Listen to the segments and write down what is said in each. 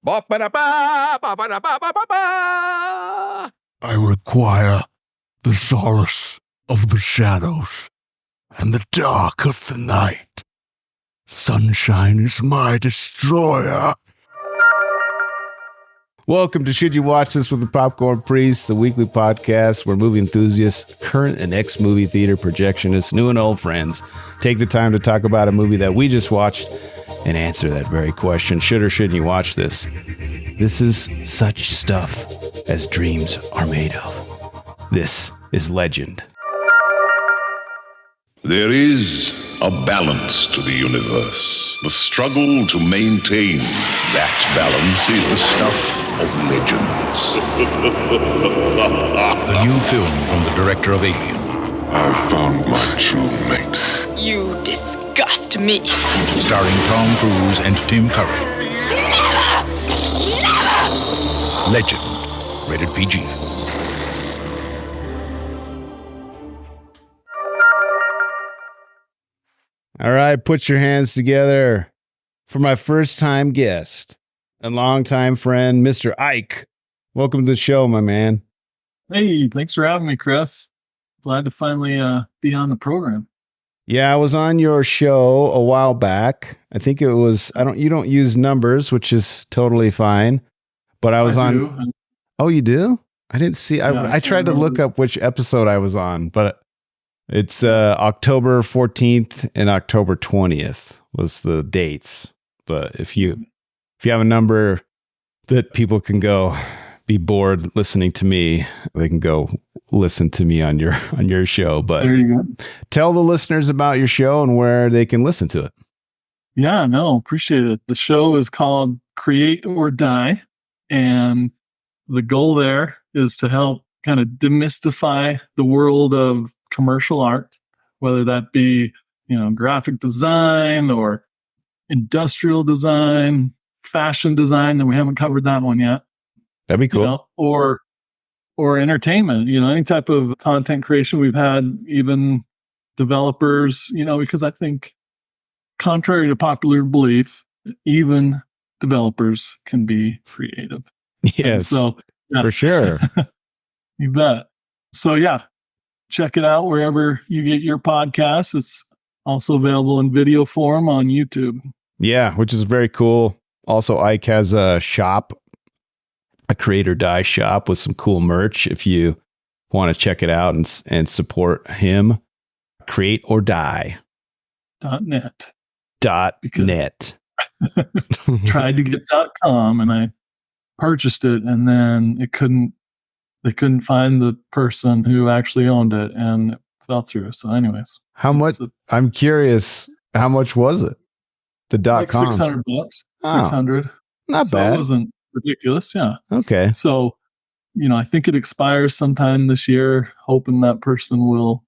I require the solace of the shadows and the dark of the night. Sunshine is my destroyer. Welcome to Should You Watch This with the Popcorn Priest, the weekly podcast where movie enthusiasts, current and ex-movie theater projectionists, new and old friends, take the time to talk about a movie that we just watched and answer that very question, should or shouldn't you watch this? This is such stuff as dreams are made of. This is Legend. There is a balance to the universe. The struggle to maintain that balance is the stuff of legends. The new film from the director of Alien. I've found my true mate. You disgust me. Starring Tom Cruise and Tim Curry. Never! Never! Legend. Rated PG. All right, put your hands together for my first-time guest, a longtime friend, Mr. Ike. Welcome to the show, my man. Hey, thanks for having me, Chris. Glad to finally be on the program. Yeah, I was on your show a while back. I think it was, you don't use numbers, which is totally fine. But I was on. Oh, you do? I didn't see. Yeah, I tried to look up which episode I was on, but it's October 14th and October 20th was the dates. But if you have a number that people can go be bored listening to me, they can go listen to me on your show. But there you go. Tell the listeners about your show and where they can listen to it. Yeah, no, appreciate it. The show is called Create or Die. And the goal there is to help kind of demystify the world of commercial art, whether that be, graphic design or industrial design, fashion design, and we haven't covered that one yet. That'd be cool. Or entertainment, any type of content creation. We've had even developers, because I think contrary to popular belief, even developers can be creative. Yes, so yeah. For sure. You bet. So yeah, check it out wherever you get your podcasts. It's also available in video form on YouTube. Yeah, which is very cool. Also, Ike has a shop, a Create or Die shop with some cool merch. If you want to check it out and support him, createordie.net. .net. Tried to get .com and I purchased it, and then they couldn't find the person who actually owned it, and it fell through. So anyways, I'm curious, how much was it? The .com? $600. Oh, 600. Not bad. It wasn't ridiculous. Yeah. Okay. So, I think it expires sometime this year, hoping that person will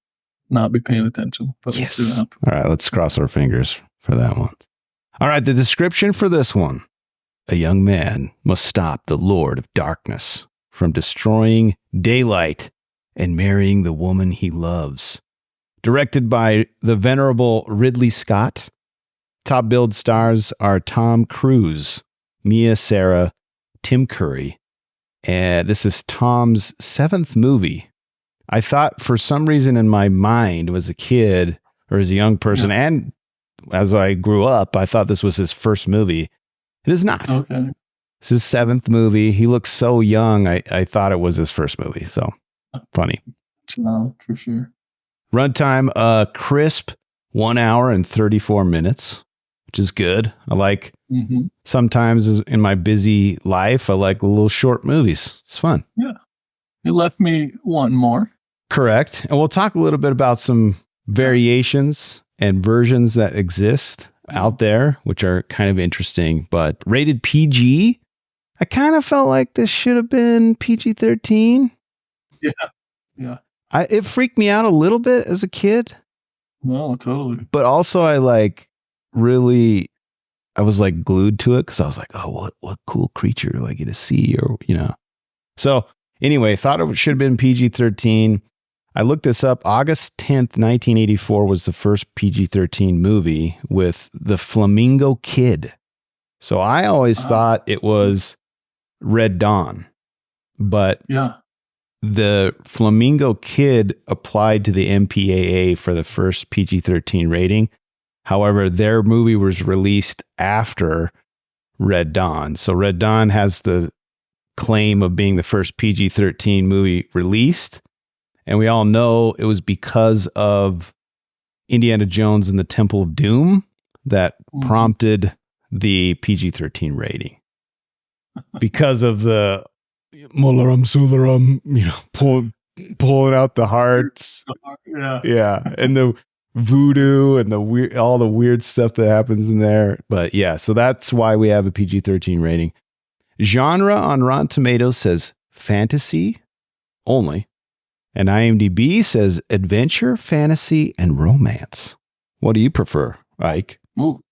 not be paying attention. But yes. We'll see that. All right, let's cross our fingers for that one. All right, the description for this one. A young man must stop the Lord of Darkness from destroying daylight and marrying the woman he loves. Directed by the venerable Ridley Scott. Top billed stars are Tom Cruise, Mia Sara, Tim Curry. And this is Tom's 7th movie. I thought for some reason in my mind as a kid or as a young person, and as I grew up, I thought this was his first movie. It is not. Okay. It's his 7th movie. He looks so young. I thought it was his first movie. So funny. No, for sure. Runtime, crisp 1 hour and 34 minutes, which is good. I like sometimes in my busy life, I like little short movies. It's fun. Yeah. It left me wanting more. Correct. And we'll talk a little bit about some variations and versions that exist out there, which are kind of interesting, but rated PG. I kind of felt like this should have been PG-13. Yeah. It freaked me out a little bit as a kid. No, totally. But also I was like glued to it because I was like, oh, what cool creature do I get to see? Or, So anyway, thought it should have been PG-13. I looked this up. August 10th, 1984 was the first PG-13 movie with the Flamingo Kid. So I always thought it was Red Dawn, but Yeah. the Flamingo Kid applied to the MPAA for the first PG-13 rating. However, their movie was released after Red Dawn. So Red Dawn has the claim of being the first PG-13 movie released. And we all know it was because of Indiana Jones and the Temple of Doom that prompted the PG-13 rating. Because of the Mularum Sularum, pulling out the hearts. Yeah. And the voodoo and the weird, all the weird stuff that happens in there. But yeah, so that's why we have a PG-13 rating. Genre on Rotten Tomatoes says fantasy only. And IMDb says adventure, fantasy, and romance. What do you prefer, Ike? Ooh,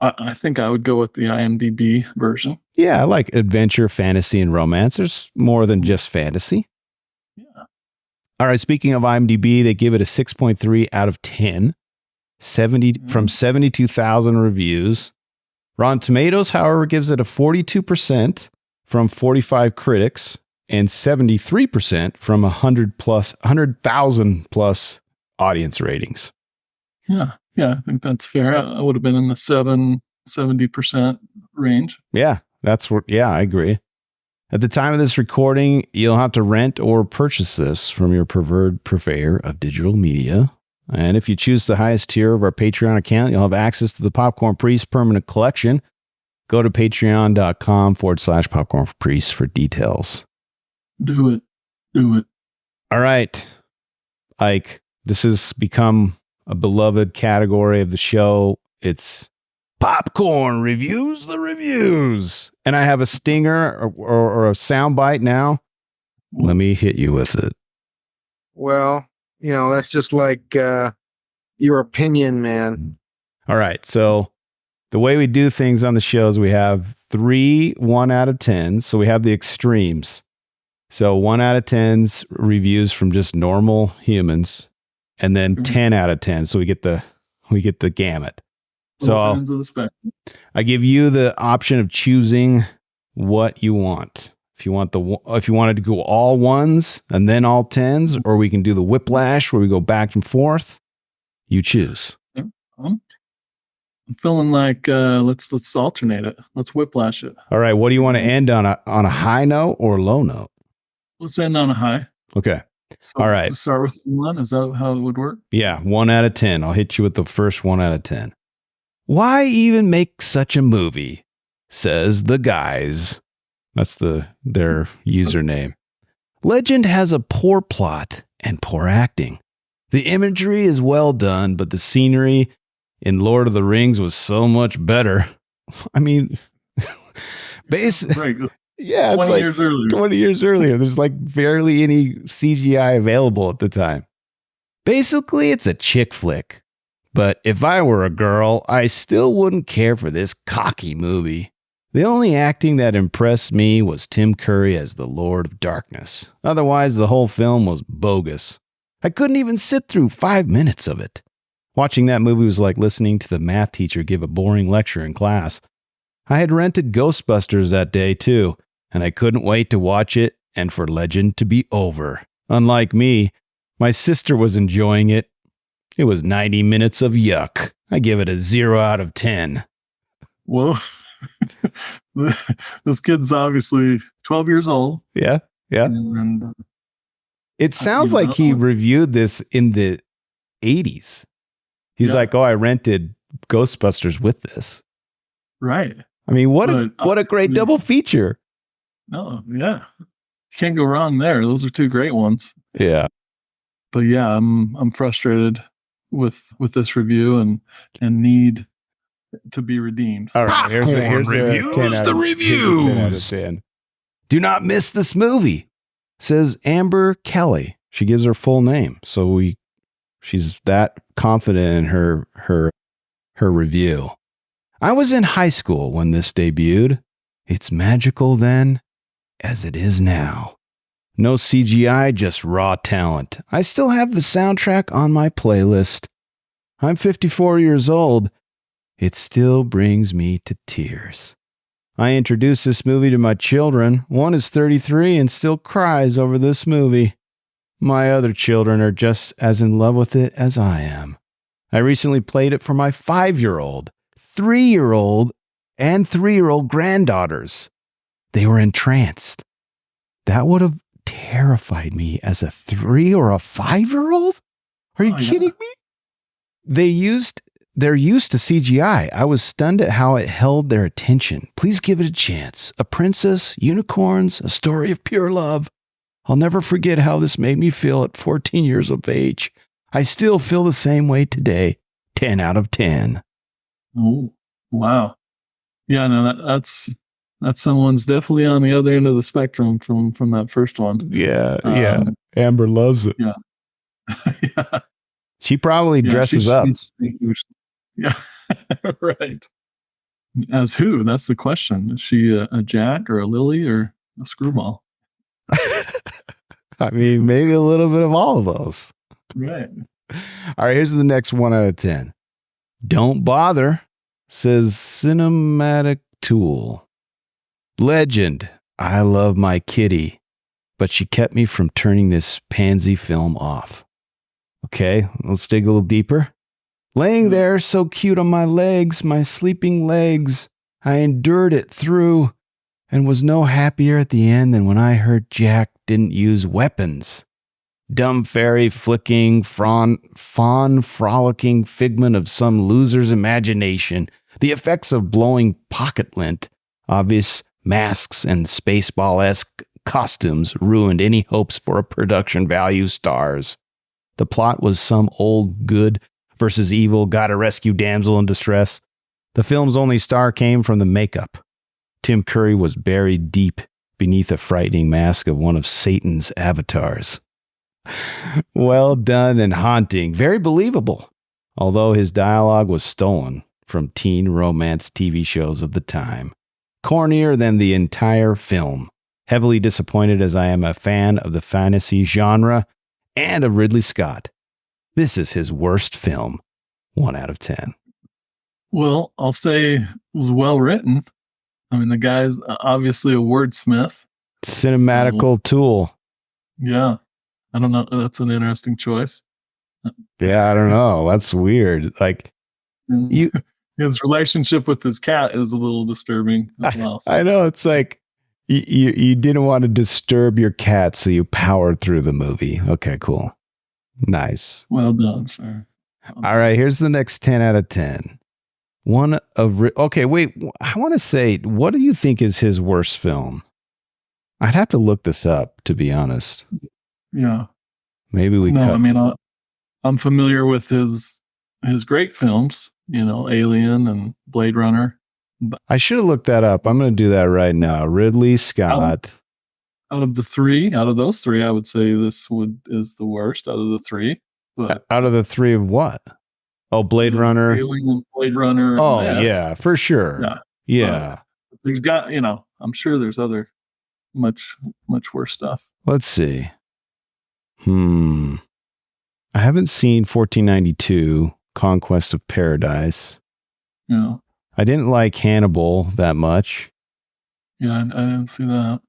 I think I would go with the IMDb version. Yeah, I like adventure, fantasy, and romance. There's more than just fantasy. Yeah. All right, speaking of IMDb, they give it a 6.3 out of 10, from 72,000 reviews. Rotten Tomatoes, however, gives it a 42% from 45 critics and 73% from 100,000 plus audience ratings. Yeah, I think that's fair. I would have been in the 70% range. Yeah, I agree. At the time of this recording, you'll have to rent or purchase this from your preferred purveyor of digital media. And if you choose the highest tier of our Patreon account, you'll have access to the Popcorn Priest permanent collection. Go to patreon.com/Popcorn Priest for details. Do it. All right, Ike, this has become a beloved category of the show. It's Popcorn Reviews the Reviews. And I have a stinger or a soundbite now. Let me hit you with it. Well, that's just like your opinion, man. All right, so the way we do things on the shows, we have 3 1 out of 10s. So we have the extremes. So 1 out of 10s reviews from just normal humans, and then 10 out of 10. So we get the gamut. So fans of the spectrum. I give you the option of choosing what you want. If you wanted to go all 1s and then all 10s, or we can do the whiplash where we go back and forth. You choose. I'm feeling like let's alternate it. Let's whiplash it. All right. What do you want to end on a high note or low note? Let's end on a high. Okay. So all right. Start with 1. Is that how it would work? Yeah. 1 out of 10. I'll hit you with the first 1 out of 10. Why even make such a movie? Says the guys. That's their username. Legend has a poor plot and poor acting. The imagery is well done, but the scenery in Lord of the Rings was so much better. I mean, Right. Yeah, it's 20 like years earlier. 20 years earlier. There's like barely any CGI available at the time. Basically, it's a chick flick. But if I were a girl, I still wouldn't care for this cocky movie. The only acting that impressed me was Tim Curry as the Lord of Darkness. Otherwise, the whole film was bogus. I couldn't even sit through 5 minutes of it. Watching that movie was like listening to the math teacher give a boring lecture in class. I had rented Ghostbusters that day too, and I couldn't wait to watch it and for Legend to be over. Unlike me, my sister was enjoying it. It was 90 minutes of yuck. I give it a 0 out of 10. Well, this kid's obviously 12 years old. Yeah. And it sounds like he reviewed this in the 80s. He's like, I rented Ghostbusters with this. Right. I mean, what a great double feature. No, yeah. Can't go wrong there. Those are 2 great ones. Yeah. But yeah, I'm frustrated with this review and need to be redeemed. All right, here's a 10 out of 10. Do not miss this movie, says Amber Kelly. She gives her full name, so she's that confident in her review. I was in high school when this debuted. It's magical then, as it is now. No CGI, just raw talent. I still have the soundtrack on my playlist. I'm 54 years old. It still brings me to tears. I introduced this movie to my children. One is 33 and still cries over this movie. My other children are just as in love with it as I am. I recently played it for my 5-year-old, 3-year-old, and 3-year-old granddaughters. They were entranced. That would have terrified me as a 3 or a 5-year-old? Are you kidding me? They're used to CGI. I was stunned at how it held their attention. Please give it a chance. A princess, unicorns, a story of pure love. I'll never forget how this made me feel at 14 years of age. I still feel the same way today. 10 out of 10. Oh, wow. Yeah, no, that's someone's definitely on the other end of the spectrum from that first one. Yeah. Amber loves it. Yeah. Yeah. She probably dresses up. Yeah, right. As who? That's the question. Is she a Jack or a Lily or a Screwball? I mean, maybe a little bit of all of those. Right. All right, here's the next 1 out of 10. Don't bother, says Cinematic Tool. Legend. I love my kitty, but she kept me from turning this pansy film off. Okay, let's dig a little deeper. Laying there so cute on my legs, my sleeping legs, I endured it through and was no happier at the end than when I heard Jack didn't use weapons. Dumb fairy flicking, fawn frolicking figment of some loser's imagination. The effects of blowing pocket lint, obvious masks and Spaceball-esque costumes ruined any hopes for a production value stars. The plot was some old good versus evil, gotta rescue damsel in distress. The film's only star came from the makeup. Tim Curry was buried deep beneath a frightening mask of one of Satan's avatars. Well done and haunting, very believable, although his dialogue was stolen from teen romance TV shows of the time. Cornier than the entire film. Heavily disappointed as I am a fan of the fantasy genre and of Ridley Scott. This is his worst film. 1 out of 10. Well, I'll say it was well written. I mean, the guy's obviously a wordsmith. Cinematical Tool. Yeah. I don't know. That's an interesting choice. Yeah, I don't know. That's weird. Like, his relationship with his cat is a little disturbing as well. So. I know. It's like you didn't want to disturb your cat, so you powered through the movie. Okay, cool. Nice. Well done, sir. All right, here's the next 10 out of 10. Okay, wait. I want to say, what do you think is his worst film? I'd have to look this up, to be honest. Yeah. Maybe we No, I mean, I'm familiar with his great films, Alien and Blade Runner. But I should have looked that up. I'm going to do that right now. Ridley Scott. Out of those three, I would say this is the worst out of the three. But out of the three of what? Oh, Blade Runner. Alien, Blade Runner. Oh, yeah, for sure. Yeah. There's got, I'm sure there's other much worse stuff. Let's see. I haven't seen 1492, Conquest of Paradise. Yeah. I didn't like Hannibal that much. Yeah, I didn't see that.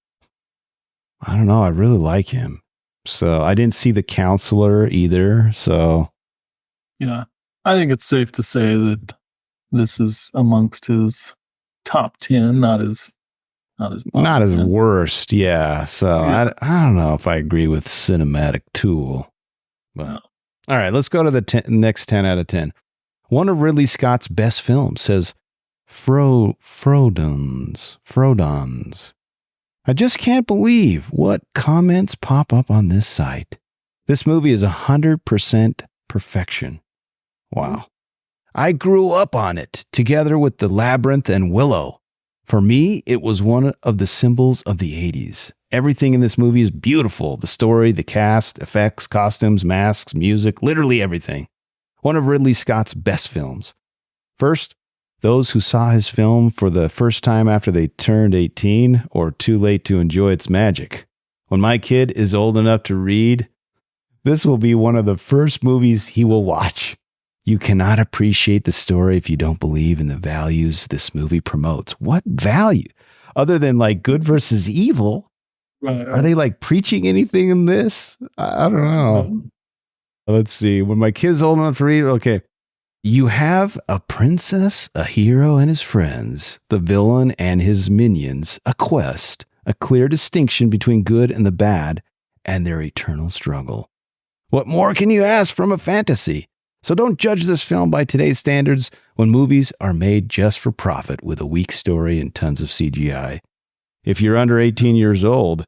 I don't know. I really like him. So I didn't see The Counselor either. So. Yeah. I think it's safe to say that this is amongst his top 10, not his worst. Yeah. So yeah. I don't know if I agree with Cinematic Tool. But no. All right, let's go to the next 10 out of 10. One of Ridley Scott's best films, says Frodons. I just can't believe what comments pop up on this site. This movie is 100% perfection. Wow. I grew up on it, together with The Labyrinth and Willow. For me, it was one of the symbols of the 80s. Everything in this movie is beautiful. The story, the cast, effects, costumes, masks, music, literally everything. One of Ridley Scott's best films. First, those who saw his film for the first time after they turned 18 or too late to enjoy its magic. When my kid is old enough to read, this will be one of the first movies he will watch. You cannot appreciate the story if you don't believe in the values this movie promotes. What value? Other than like good versus evil? Right. Are they like preaching anything in this? I don't know. Let's see. When my kid's old enough to read, okay. You have a princess, a hero and his friends, the villain and his minions, a quest, a clear distinction between good and the bad, and their eternal struggle. What more can you ask from a fantasy? So don't judge this film by today's standards when movies are made just for profit with a weak story and tons of CGI. If you're under 18 years old,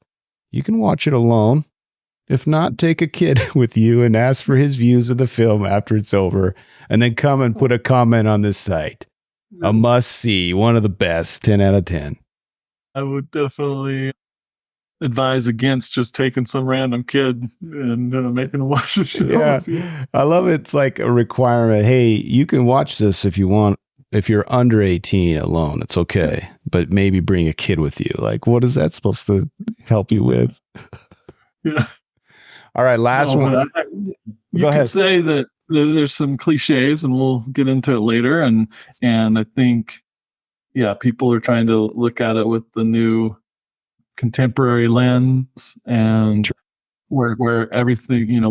you can watch it alone. If not, take a kid with you and ask for his views of the film after it's over, and then come and put a comment on this site. A must-see, one of the best, 10 out of 10. I would definitely advise against just taking some random kid and making him watch the show. Yeah, I love it. It's like a requirement. Hey, you can watch this if you want. If you're under 18 alone, it's okay. But maybe bring a kid with you. Like, what is that supposed to help you with? Yeah. All right, last one. You could say that there's some cliches, and we'll get into it later. And I think, people are trying to look at it with the new contemporary lens, and where everything, you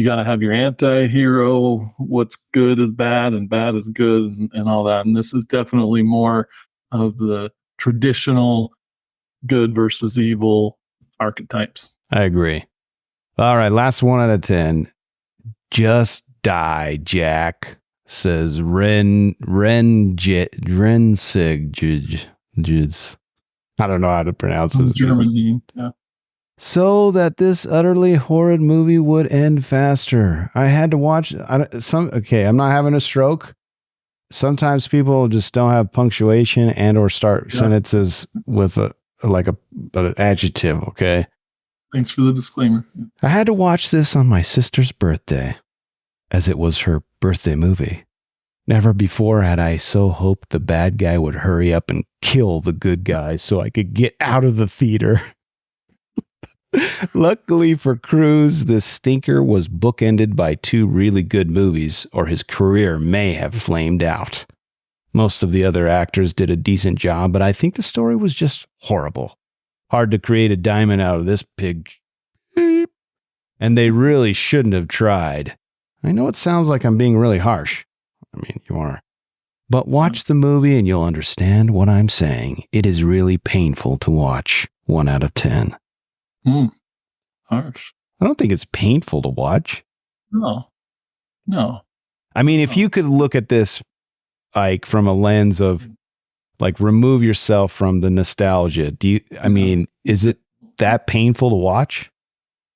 got to have your anti-hero, what's good is bad and bad is good, and all that. And this is definitely more of the traditional good versus evil archetypes. I agree. All right, last 1 out of 10. Just die, Jack, says Rensigj. I don't know how to pronounce this. German name, yeah. So that this utterly horrid movie would end faster. I had to watch okay, I'm not having a stroke. Sometimes people just don't have punctuation and or start sentences with an adjective, okay? Thanks for the disclaimer. I had to watch this on my sister's birthday, as it was her birthday movie. Never before had I so hoped the bad guy would hurry up and kill the good guy so I could get out of the theater. Luckily for Cruise, this stinker was bookended by 2 really good movies, or his career may have flamed out. Most of the other actors did a decent job, but I think the story was just horrible. Hard to create a diamond out of this pig. And they really shouldn't have tried. I know it sounds like I'm being really harsh. I mean, you are. But watch the movie and you'll understand what I'm saying. It is really painful to watch. 1 out of 10. Harsh. I don't think it's painful to watch. No. I mean, if you could look at this like from a lens of like remove yourself from the nostalgia, is it that painful to watch?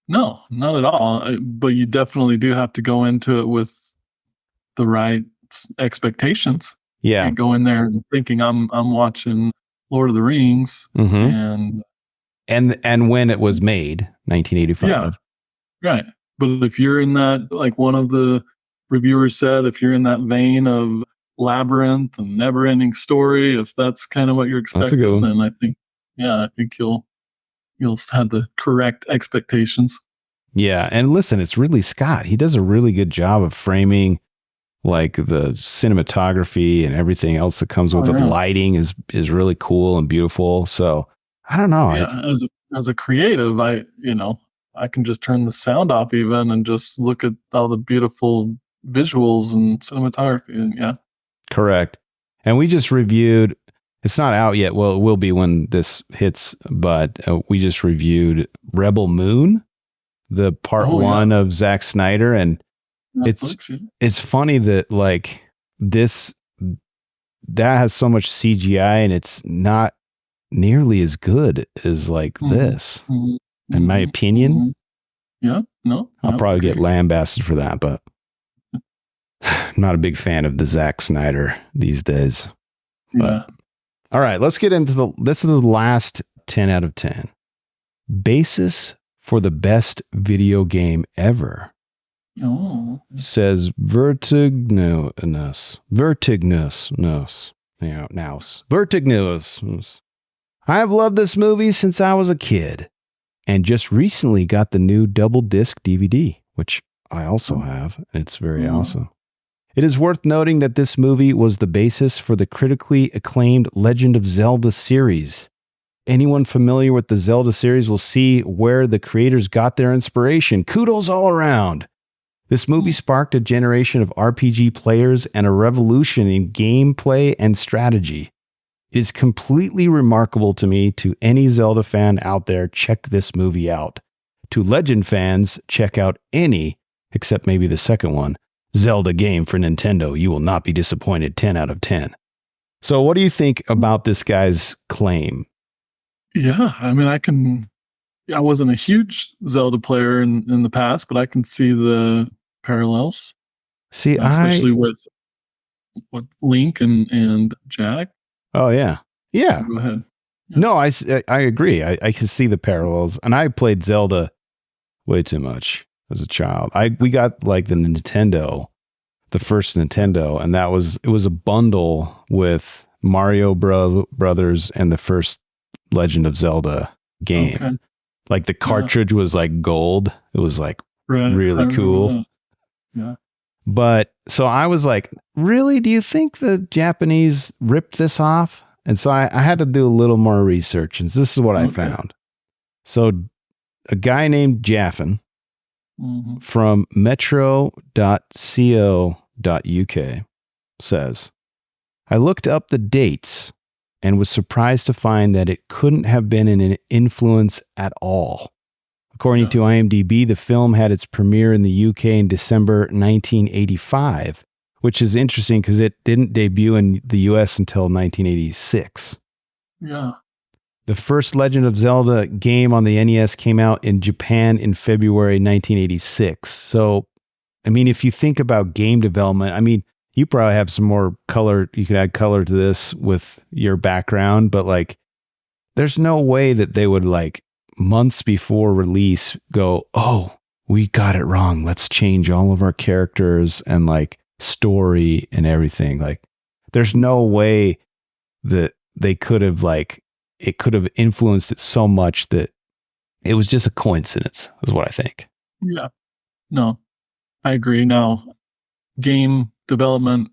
No, not at all. But you definitely do have to go into it with the right expectations. Yeah. You can't go in there thinking I'm watching Lord of the Rings and when it was made, 1985. Yeah, right. But if you're in that, like one of the reviewers said, if you're in that vein of Labyrinth and Never-Ending Story, if that's kind of what you're expecting, then I think you'll have the correct expectations. Yeah, and listen, it's Ridley Scott. He does a really good job of framing like the cinematography and everything else that comes with it. The lighting is really cool and beautiful. So I don't know. Yeah, as a creative, I can just turn the sound off even and just look at all the beautiful visuals and cinematography. And correct. And we just reviewed. It's not out yet. Well, it will be when this hits. But we just reviewed Rebel Moon, the part 1 of Zack Snyder, and it's funny that like that has so much CGI and it's not nearly as good as like this, in my opinion. Yeah, no, I'll probably get lambasted for that, but I'm not a big fan of the Zack Snyder these days. But, all right, let's get into this is the last 10 out of 10. Basis for the best video game ever. Says Vertignous. I have loved this movie since I was a kid and just recently got the new double disc DVD, which I also have. It's very awesome. It is worth noting that this movie was the basis for the critically acclaimed Legend of Zelda series. Anyone familiar with the Zelda series will see where the creators got their inspiration. Kudos all around. This movie sparked a generation of RPG players and a revolution in gameplay and strategy. It is completely remarkable to me. To any Zelda fan out there, check this movie out. To Legend fans, check out any, except maybe the second one, Zelda game for Nintendo. You will not be disappointed. 10 out of 10. So what do you think about this guy's claim? Yeah, I mean, I wasn't a huge Zelda player in the past, but I can see the parallels, See, especially with Link and Jack. Oh, yeah. Yeah. Go ahead. Yeah. No, I agree. I can see the parallels. And I played Zelda way too much as a child. We got like the first Nintendo, and it was a bundle with Mario Brothers and the first Legend of Zelda game. Okay. Like the cartridge was like gold. It was like really cool. Yeah. But so I was like, really? Do you think the Japanese ripped this off? And so I had to do a little more research, and this is what I found. So a guy named Jaffin from metro.co.uk says, I looked up the dates and was surprised to find that it couldn't have been an influence at all. According to IMDb, the film had its premiere in the UK in December 1985, which is interesting because it didn't debut in the US until 1986. Yeah. The first Legend of Zelda game on the NES came out in Japan in February 1986. So, I mean, if you think about game development, I mean, you probably have some more color. You could add color to this with your background, but like, there's no way that they would like months before release go, oh, we got it wrong. Let's change all of our characters and like story and everything. Like, there's no way that they could have like, it could have influenced it so much that it was just a coincidence, is what I think. Yeah. No, I agree. Now, game development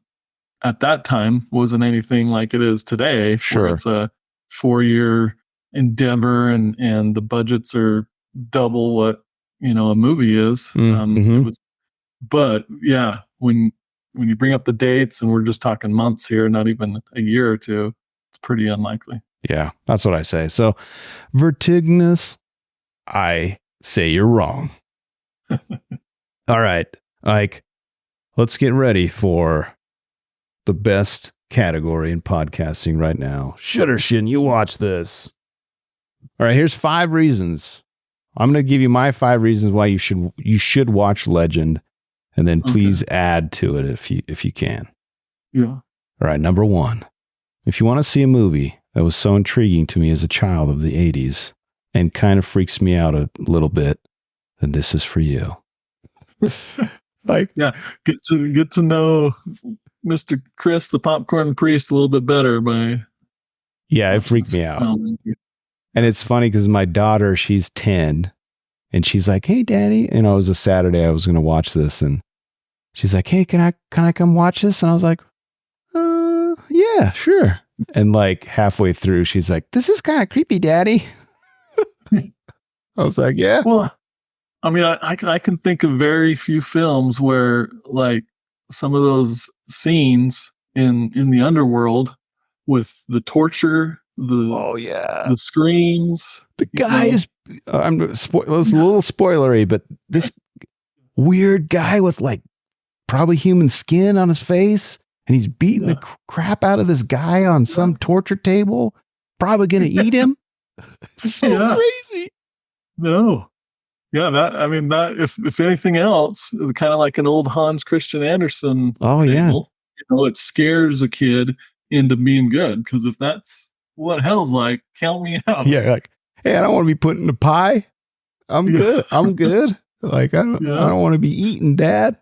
at that time wasn't anything like it is today. Sure. Where it's a 4-year endeavor and the budgets are double what, a movie is. It was, but yeah, when you bring up the dates and we're just talking months here, not even a year or two, it's pretty unlikely. Yeah, that's what I say. So, Vertiginous, I say you're wrong. All right, Ike, let's get ready for the best category in podcasting right now. Should or shouldn't you watch this? All right, here's 5 reasons. I'm going to give you my 5 reasons why you should watch Legend, and then please add to it if you can. Yeah. All right, number 1. If you want to see a movie that was so intriguing to me as a child of the 80s and kind of freaks me out a little bit, then this is for you. Like, yeah, get to know Mr. Chris, the popcorn priest, a little bit better by. Yeah, it freaked me out. And it's funny because my daughter, she's 10, and she's like, "Hey, Daddy," it was a Saturday. I was going to watch this, and she's like, "Hey, can I come watch this?" And I was like, "Yeah, sure." And like halfway through, she's like, "This is kind of creepy, Daddy." I was like, "Yeah." Well, I mean, I can think of very few films where like some of those scenes in the underworld with the torture, the screams. The guy is, it's a little spoilery, but this weird guy with like probably human skin on his face, and he's beating the crap out of this guy on some torture table, probably going to eat him. It's so crazy. No. Yeah, that if anything else, kind of like an old Hans Christian Andersen fable, it scares a kid into being good, because if that's what hell's like, count me out. Yeah, like, hey, I don't want to be put in a pie. I'm good. I'm good. Like, I don't want to be eaten, Dad.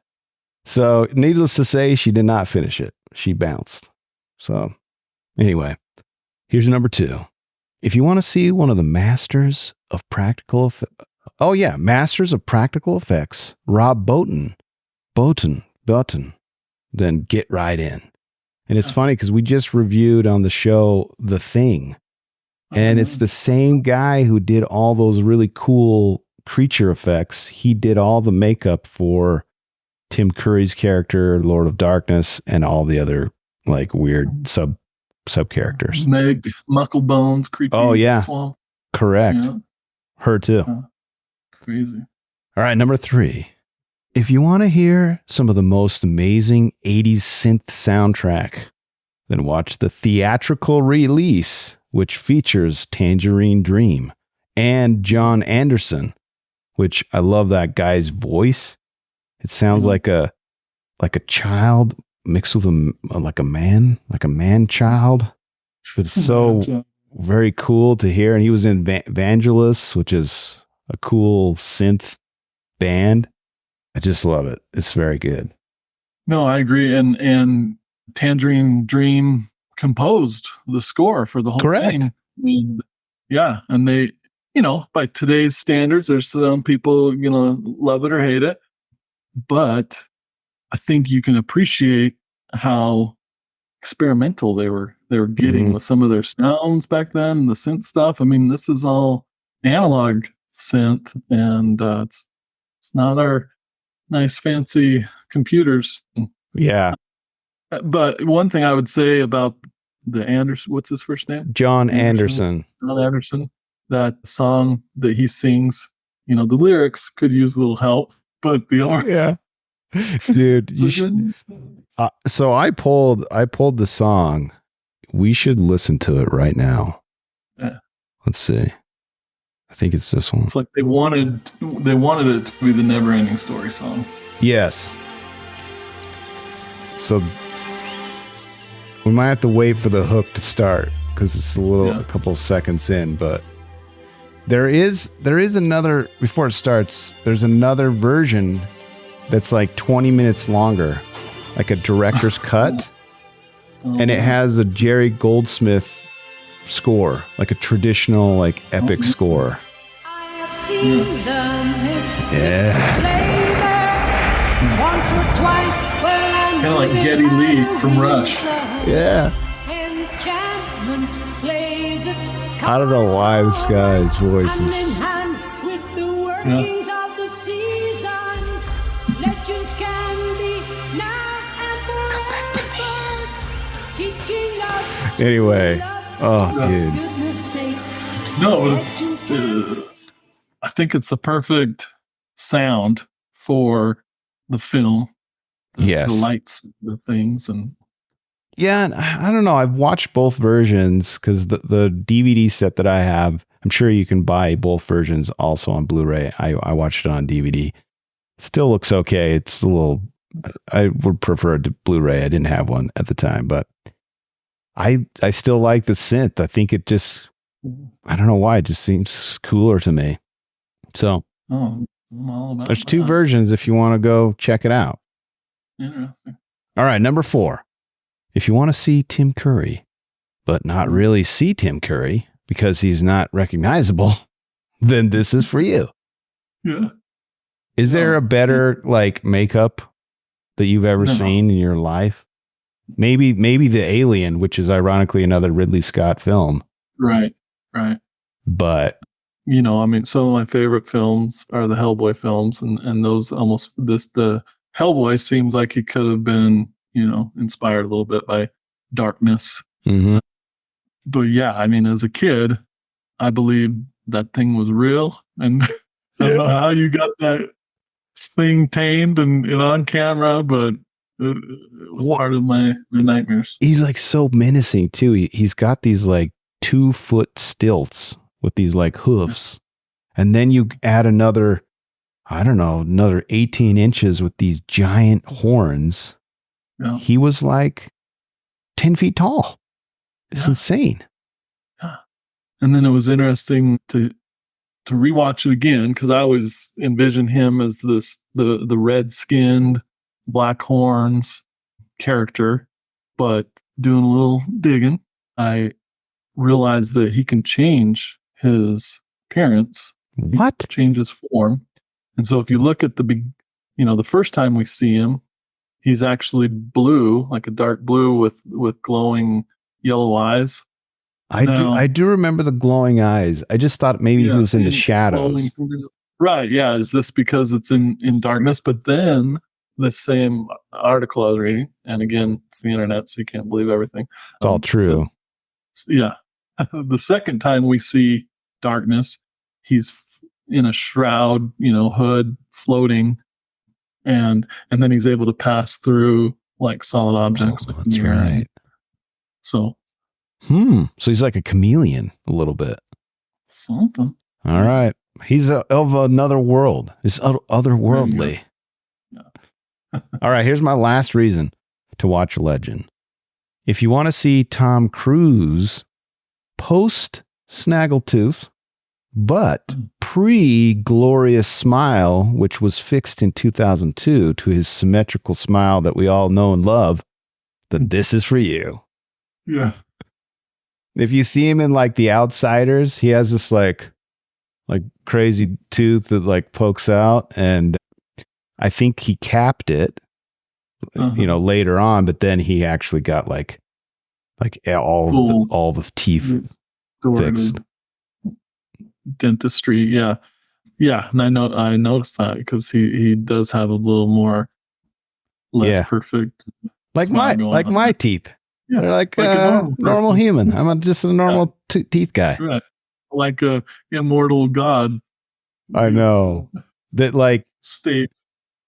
So, needless to say, she did not finish it. She bounced. So, anyway, here's number 2. If you want to see one of the masters of practical effects, Rob Bottin, then get right in. And it's funny because we just reviewed on the show The Thing. And it's the same guy who did all those really cool creature effects. He did all the makeup for Tim Curry's character, Lord of Darkness, and all the other like weird sub characters. Meg Mucklebones, creepy. Oh yeah, swamp. correct. Yeah. Her too. Crazy. All right, number 3. If you want to hear some of the most amazing 80s synth soundtrack, then watch the theatrical release, which features Tangerine Dream and John Anderson, which I love that guy's voice. It sounds like a child mixed with a man child. But it's so very cool to hear. And he was in Vangelis, which is a cool synth band. I just love it. It's very good. No, I agree. And Tangerine Dream composed the score for the whole thing. And, yeah. And they, by today's standards, there's some people, love it or hate it. But I think you can appreciate how experimental they were getting with some of their sounds back then, the synth stuff. I mean, this is all analog synth, and it's not our nice fancy computers. Yeah. But one thing I would say about the Anderson, what's his first name? John Anderson. John Anderson. That song that he sings, the lyrics could use a little help, but yeah, dude, you should. So I pulled the song. We should listen to it right now. Yeah. Let's see. I think it's this one. It's like they wanted it to be the Never Ending Story song. Yes. So we might have to wait for the hook to start because it's a couple seconds in, but there is another, before it starts, there's another version that's like 20 minutes longer, like a director's cut. And it has a Jerry Goldsmith score, like a traditional, like epic score. Yeah. Once or twice, kind of like Geddy Lee from Rush. Yeah. I don't know why this guy's voice is. Anyway, dude. No, I think it's the perfect sound for the film. The lights, the things, and yeah, I don't know. I've watched both versions because the DVD set that I have, I'm sure you can buy both versions also on Blu-ray. I watched it on DVD. Still looks okay. It's a little. I would prefer the Blu-ray. I didn't have one at the time, but I still like the synth. I think it just, I don't know why, it just seems cooler to me. So I'm all about there's two versions if you want to go check it out. Interesting. All right, number 4. If you want to see Tim Curry, but not really see Tim Curry because he's not recognizable, then this is for you. Yeah. Is there a better like makeup that you've ever seen in your life? Maybe the Alien, which is ironically another Ridley Scott film. Right. But I mean, some of my favorite films are the Hellboy films, and those the Hellboy seems like he could have been, inspired a little bit by darkness. Mm-hmm. But yeah, I mean, as a kid, I believed that thing was real, and I don't know how you got that thing tamed and on camera, but it was part of my nightmares. He's like so menacing too. He's got these like 2-foot stilts with these like hoofs, and then you add another 18 inches with these giant horns. Yeah. He was like 10 feet tall. It's insane. Yeah. And then it was interesting to rewatch it again, because I always envisioned him as the red-skinned, black horns character. But doing a little digging, I realized that he can change his appearance. What? Change his form. And so if you look at the first time we see him, he's actually blue, like a dark blue with glowing yellow eyes. I do remember the glowing eyes. I just thought maybe he was in the shadows. Right. Yeah. Is this because it's in darkness? But then the same article I was reading, and again, it's the internet, so you can't believe everything. It's all true. Yeah. The second time we see darkness, he's in a shroud, hood, floating, and then he's able to pass through like solid objects. Oh, that's right. So. So he's like a chameleon a little bit. Something. All right. He's of another world. It's otherworldly. Yeah. All right. Here's my last reason to watch Legend. If you want to see Tom Cruise post Snaggletooth, but pre-Glorious Smile, which was fixed in 2002 to his symmetrical smile that we all know and love, then this is for you. Yeah. If you see him in like The Outsiders, he has this like crazy tooth that like pokes out, and I think he capped it, later on, but then he actually got like all the teeth fixed. Dentistry, yeah, and I noticed that because he does have a little more less perfect, like my teeth. Yeah, they're like a normal human. I'm just a normal teeth guy. Right. Like a immortal god. I know. That like state.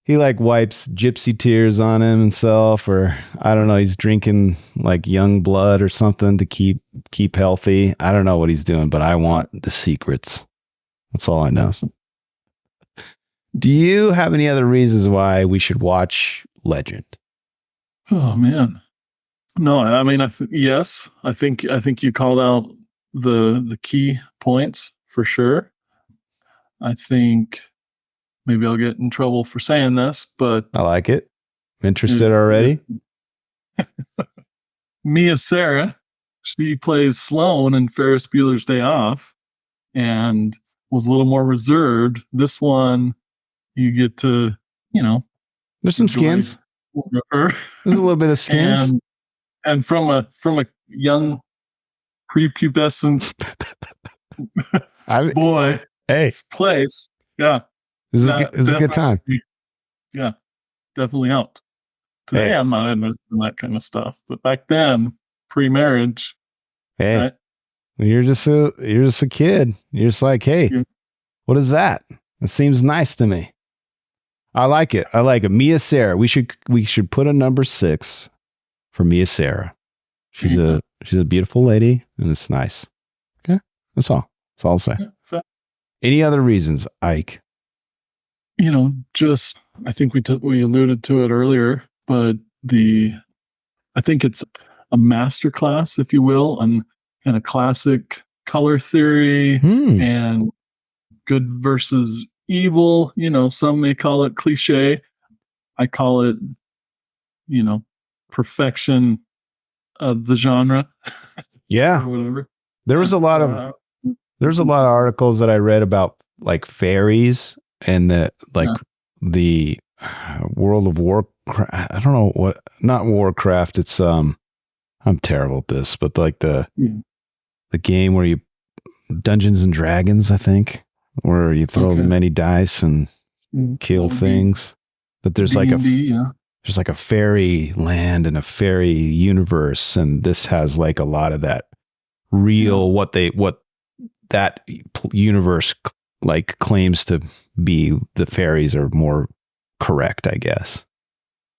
He like wipes gypsy tears on himself, or I don't know, he's drinking like young blood or something to keep healthy. I don't know what he's doing, but I want the secrets. That's all I know. Do you have any other reasons why we should watch Legend? Oh man. No, I mean, yes, I think you called out the key points for sure. I think maybe I'll get in trouble for saying this, but I like it. I'm interested already. Mia Sara, she plays Sloane in Ferris Bueller's Day Off, and was a little more reserved. This one, you get to, there's some skins. Her. There's a little bit of skins. And from a young prepubescent boy, place, yeah, this is a good time. Yeah, definitely helped. Today I'm not into that kind of stuff, but back then, pre-marriage, right? You're just a kid. You're just like, hey, what is that? It seems nice to me. I like it. Mia Sara. We should put a number 6 for Mia Sara. She's a beautiful lady, and it's nice. Okay, that's all. That's all I'll say. Yeah, any other reasons, Ike? Just I think we alluded to it earlier, but I think it's a masterclass, if you will, on kind of classic color theory and good versus evil. Some may call it cliche. I call it, perfection of the genre. Yeah. Or whatever. There's a lot of articles that I read about like fairies and the World of Warcraft. I don't know what, not Warcraft. It's I'm terrible at this, but like the game where you Dungeons and Dragons, I think, where you throw many dice and kill things. But there's D&D, there's like a fairy land and a fairy universe, and this has like a lot of that real what that universe like claims to be. The fairies are more correct, I guess.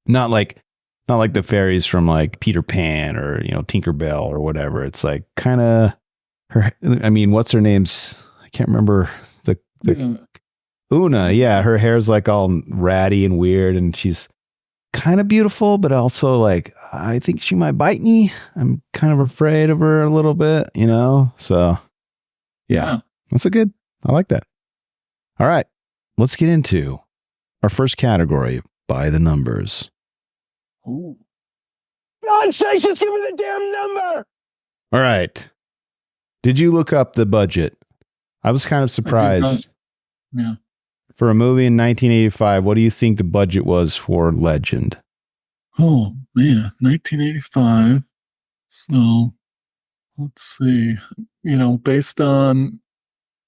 Not like the fairies from like Peter Pan or Tinkerbell or whatever. It's like kind of her. I mean, what's her name's? I can't remember the Una. Yeah, her hair's like all ratty and weird, and she's kind of beautiful, but also like I think she might bite me. I'm kind of afraid of her a little bit, So yeah. That's I like that. All right, let's get into our first category, by the numbers. Ooh. God sakes, just give me the damn number. All right. Did you look up the budget? I was kind of surprised. Yeah. For a movie in 1985, what do you think the budget was for Legend? Oh, man, 1985. So let's see. Based on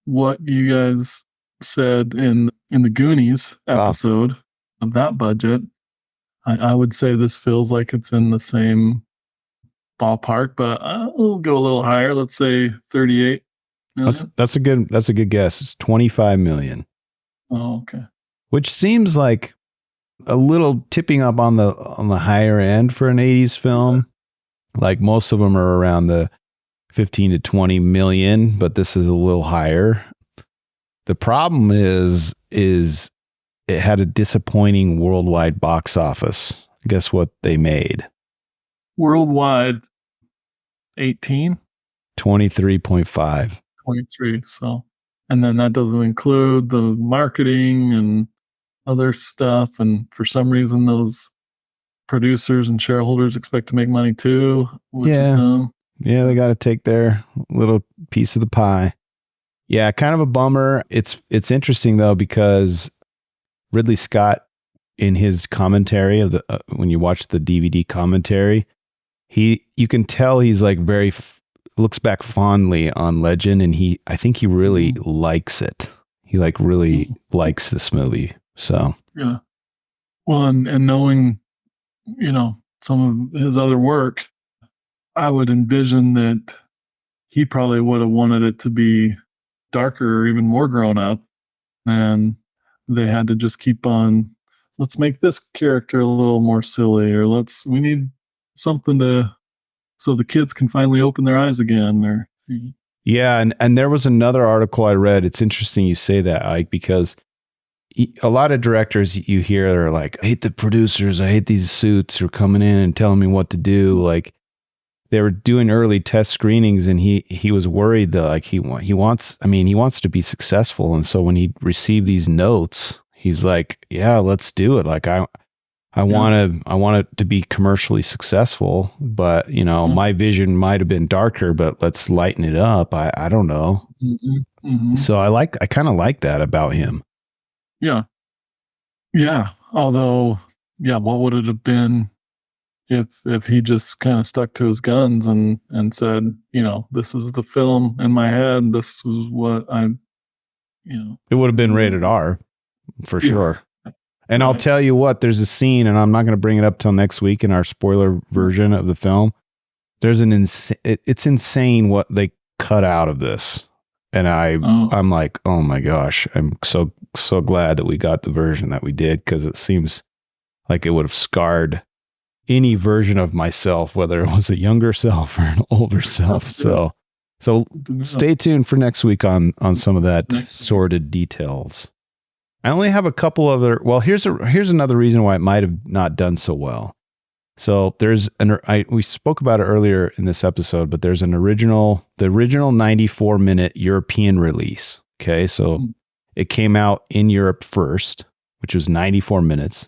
what you guys said in the Goonies episode of that budget, I would say this feels like it's in the same ballpark, but I'll go a little higher. Let's say 38 million. That's a good guess. It's 25 million, Oh, okay. which seems like a little tipping up on the higher end for an 80s film. Like most of them are around the 15 to 20 million, but this is a little higher. The problem is it had a disappointing worldwide box office. Guess what they made? Worldwide, 18, 23.5. 23. So, and then that doesn't include the marketing and other stuff. And for some reason, those producers and shareholders expect to make money too, which is dumb. Yeah, they got to take their little piece of the pie. Yeah, kind of a bummer. It's interesting though, because Ridley Scott, in his commentary of the when you watch the DVD commentary, you can tell he's like looks back fondly on Legend, and I think he really likes it. He like really likes this movie. So yeah. Well, and knowing, some of his other work, I would envision that he probably would have wanted it to be darker or even more grown up, and they had to just keep on, let's make this character a little more silly, or we need something so the kids can finally open their eyes again. Or yeah, and there was another article I read. It's interesting you say that, Ike, because a lot of directors you hear are like, I hate the producers, I hate these suits who are coming in and telling me what to do. Like, they were doing early test screenings, and he was worried that like he wants to be successful, and so when he received these notes, he's like, yeah, let's do it. Like I want it to be commercially successful, but my vision might have been darker, but let's lighten it up. I don't know. So I kind of like that about him. Yeah. Although, what would it have been if he just kind of stuck to his guns and said, this is the film in my head. This is what it would have been rated R for sure. And I'll tell you what, there's a scene, and I'm not going to bring it up till next week in our spoiler version of the film. There's it's insane what they cut out of this. And I'm like, oh my gosh, I'm so glad that we got the version that we did, because it seems like it would have scarred any version of myself, whether it was a younger self or an older self. So stay tuned for next week on some of that sordid details. I only have a couple other. Well, here's another reason why it might have not done so well. So we spoke about it earlier in this episode, but there's the original 94-minute European release. Okay, so it came out in Europe first, which was 94 minutes.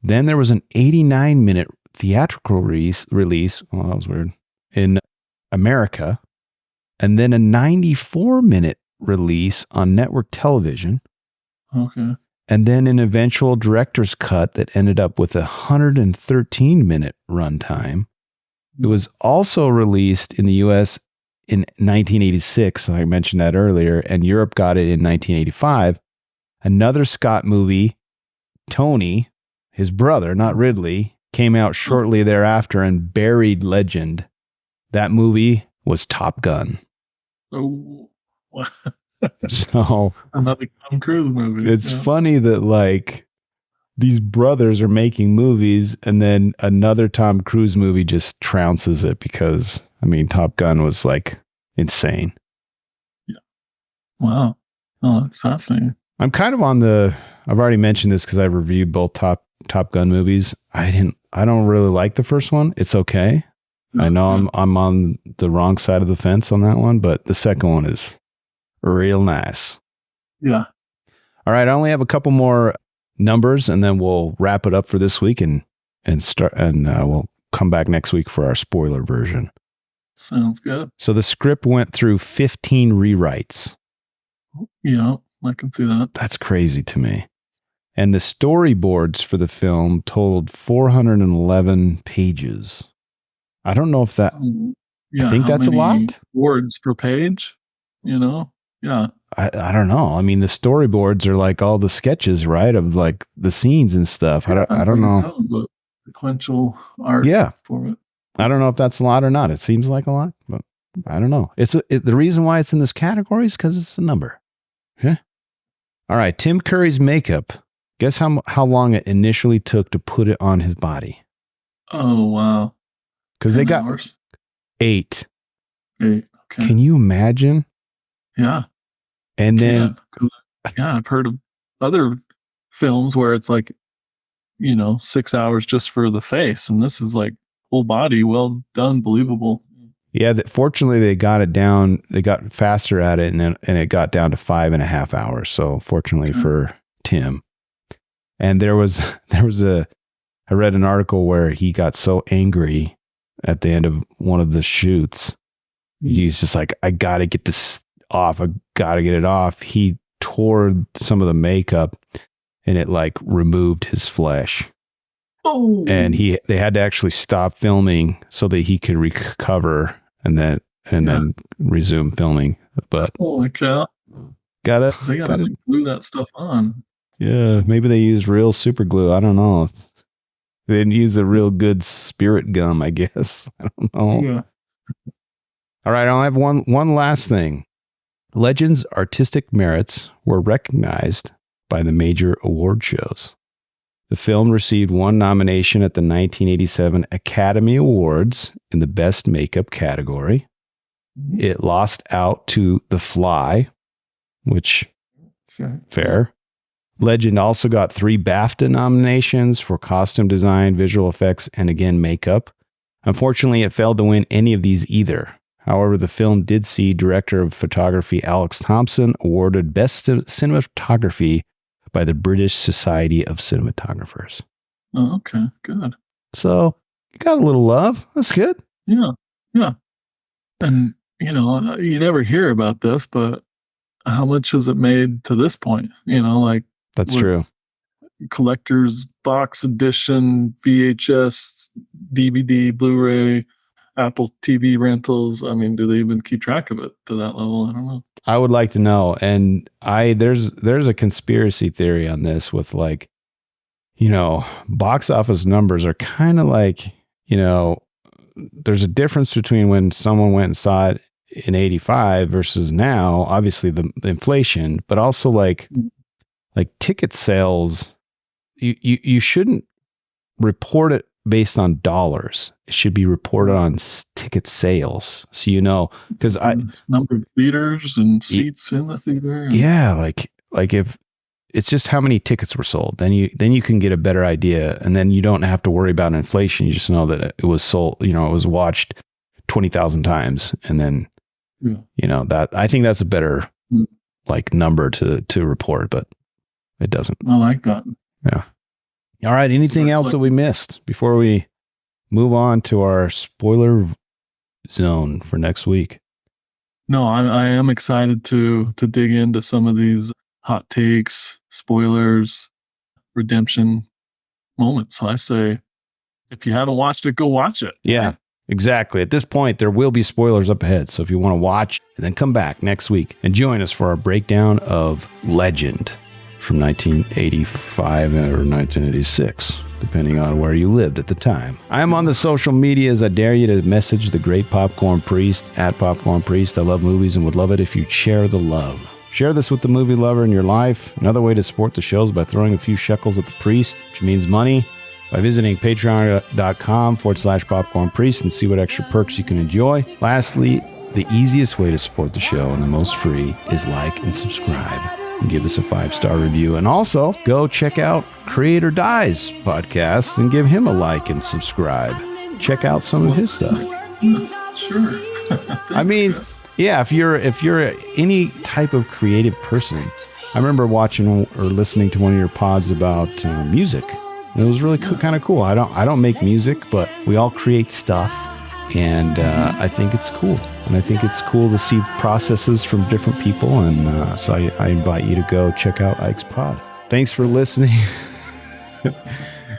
Then there was an 89-minute theatrical release. Well, that was weird. In America, and then a 94-minute release on network television. Okay. And then an eventual director's cut that ended up with 113-minute runtime. It was also released in the U.S. in 1986. I mentioned that earlier, and Europe got it in 1985. Another Scott movie, Tony, his brother, not Ridley, came out shortly thereafter and buried Legend. That movie was Top Gun. Oh, so another Tom Cruise movie. It's funny that like these brothers are making movies, and then another Tom Cruise movie just trounces it, because Top Gun was like insane. Yeah. Wow. Oh, that's fascinating. I'm kind of I've already mentioned this because I reviewed both Top Gun movies. I don't really like the first one. It's okay. I know I'm on the wrong side of the fence on that one, but the second one is real nice. Yeah. All right. I only have a couple more numbers, and then we'll wrap it up for this week and we'll come back next week for our spoiler version. Sounds good. So the script went through 15 rewrites. Yeah, I can see that. That's crazy to me. And the storyboards for the film totaled 411 pages. I don't know if that... Yeah, I think how that's a many lot. words per page, you know? Yeah. I don't know. I mean, the storyboards are like all the sketches, right? Of like the scenes and stuff. I don't know. But sequential art for it. I don't know if that's a lot or not. It seems like a lot, but I don't know. The reason why it's in this category is because it's a number. Okay. All right. Tim Curry's makeup. Guess how long it initially took to put it on his body? Oh, wow. Because they got hours? 8. 8. Okay. Can you imagine? Yeah. And then, I've heard of other films where it's like, 6 hours just for the face. And this is like full body, well done, believable. Yeah, fortunately they got it down. They got faster at it, and it got down to 5.5 hours. So fortunately for Tim, and I read an article where he got so angry at the end of one of the shoots. He's just like, I got to get this off. I got to get it off. He tore some of the makeup, and it like removed his flesh. Oh, and they had to actually stop filming so that he could recover and then resume filming. But holy cow! Gotta glue that stuff on. Yeah, maybe they use real super glue. I don't know. They didn't use the real good spirit gum, I guess. I don't know. Yeah. All right, I'll have one last thing. Legend's artistic merits were recognized by the major award shows. The film received 1 nomination at the 1987 Academy Awards in the Best Makeup category. It lost out to The Fly, which, fair. Legend also got 3 BAFTA nominations for costume design, visual effects, and again, makeup. Unfortunately, it failed to win any of these either. However, the film did see director of photography Alex Thompson awarded Best Cinematography by the British Society of Cinematographers. Oh, okay, good. So, you got a little love. That's good. Yeah, yeah. And, you never hear about this, but how much has it made to this point? That's true. Collector's box edition, VHS, DVD, Blu-ray, Apple TV rentals. I mean, do they even keep track of it to that level? I don't know. I would like to know. And there's a conspiracy theory on this with box office numbers are kind of like, there's a difference between when someone went and saw it in 85 versus now, obviously the inflation, but also like ticket sales, you shouldn't report it based on dollars. It should be reported on ticket sales. So, because number of theaters and seats in the theater. Yeah. Like if it's just how many tickets were sold, then you can get a better idea. And then you don't have to worry about inflation. You just know that it was sold, it was watched 20,000 times. And then, that I think that's a better number to report, but it doesn't. I like that. Yeah. All right. Anything else that we missed before we move on to our spoiler zone for next week? No, I am excited to dig into some of these hot takes, spoilers, redemption moments. So I say, if you haven't watched it, go watch it. Yeah, exactly. At this point, there will be spoilers up ahead. So if you want to watch, then come back next week and join us for our breakdown of Legend from 1985 or 1986, depending on where you lived at the time. I am on the social medias. I dare you to message the great Popcorn Priest at Popcorn Priest. I love movies and would love it if you'd share the love. Share this with the movie lover in your life. Another way to support the show is by throwing a few shekels at the priest, which means money, by visiting patreon.com/Popcorn Priest and see what extra perks you can enjoy. Lastly, the easiest way to support the show and the most free is like and subscribe. And give us a 5-star review. And also, go check out Create or Die's podcast and give him a like and subscribe. Check out some of his stuff. Sure. I mean, yeah, if you're any type of creative person, I remember watching or listening to one of your pods about music. It was really kind of cool. I don't make music, but we all create stuff. And I think it's cool. And I think it's cool to see processes from different people. And so I invite you to go check out Ike's pod. Thanks for listening.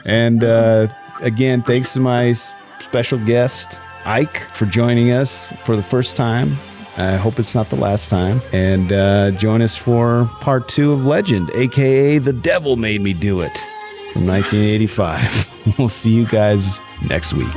And again, thanks to my special guest, Ike, for joining us for the first time. I hope it's not the last time. And join us for part 2 of Legend, a.k.a. The Devil Made Me Do It, from 1985. We'll see you guys next week.